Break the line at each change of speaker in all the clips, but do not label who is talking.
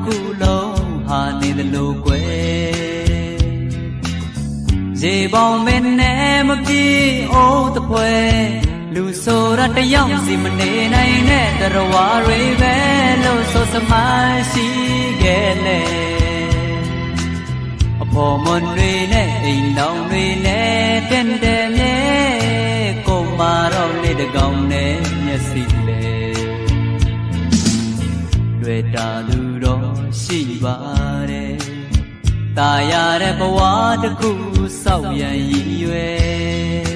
ခုလုံးဟာနေသလိုကွယ်ရေပေါင်းမင်းနဲ့မပြေအိုးတပွဲလူဆိုရတယောက်စီမနေနိုင်တဲ့တရဝါတွေပဲလို့ဆိုစမရှိခဲ့လေအဖော်မွန်တွေနဲ့အိမ်တောင်တွေနဲ့တဲ့တဲ့မြဲကိုမာတော့လေတကောင်နဲ့မျက်စိလေတွေ့တာသူတော့ရှိပါတယ်ตายရတဲ့ဘဝတစ်ခုစောက်ရန်ရည်ရွယ်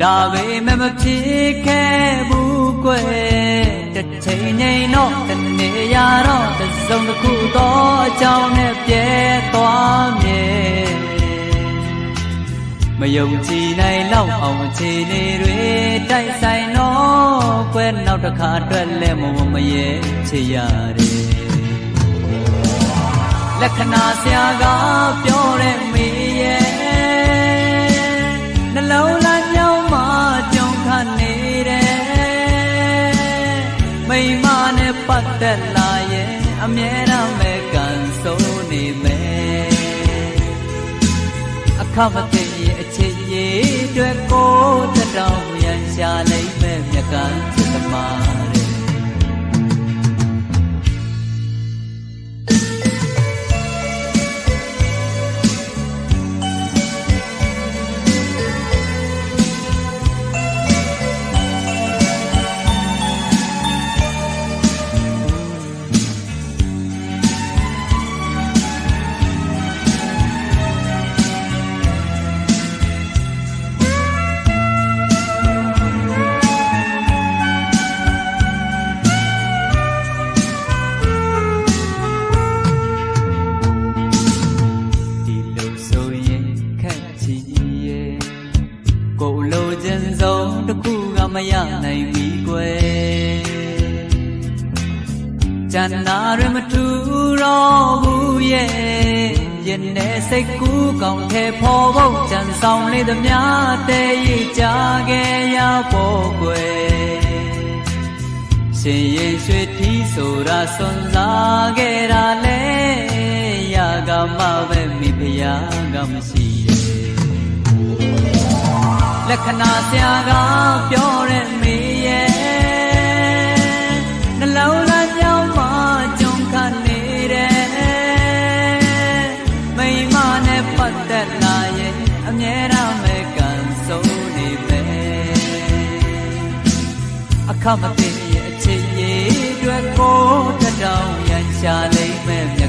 ဒါပေမဲ့မဖြစ်ခဲ့ဘူးကွယ်တစ်ချိန်ငိမ်တော့တနေ့ရတော့တစ်စုံတစ်ခုတော့အကြောင်းနဲ့ပြဲသွားမြဲမယုံကြည်နိုင်လောက်အောင်အခြေအနေတွေတိုက်ဆိုင်တော့ကွယ်နောက်တစ်ခါအတွက်လည်းမရဲချေရတယ်လက္ခဏာဆရာကပြောတဲ့မေရဲ့နှလုံးသားညောင်းမှကြုံခနေတယ်မိမနဲ့ပတ်သက်လာရဲ့အမြဲတမ်းပဲကန်ဆိုးနေမယ်အခမသိရဲ့အချစ်ရဲ့အတွက်ကိုတတောင်ရန်ရှာလိုက်မဲ့မြတ်ကန်ချစ်သမားမရနိုင်ပြီကွယ်ကျန်နာရမထူတော့ဘူးရဲ့ရင်နဲ့စိတ်ကူးကောင်းထဲဖို့ဖို့ကြံဆောင်လေးသမျှတည်းရကြခဲ့ရဖို့ကွယ်ရှင်ရင်ရွှေထီးဆိုတာစွန်စားခဲ့တာလေရာကမှပဲမိဖုရားကမရှိလက္ခဏာဆရာကပြောတဲ့မေရဲ့နှလုံးသားညောင်းမှကြုံခနေတယ်မိမနဲ့ပတ်သက်လာရဲ့အမြဲတမ်းပဲကန်ဆိုးနေပဲအခမသိရဲ့အချစ်ရဲ့အတွက်ကိုတတောင်ရန်ရှာလိမ့်မယ်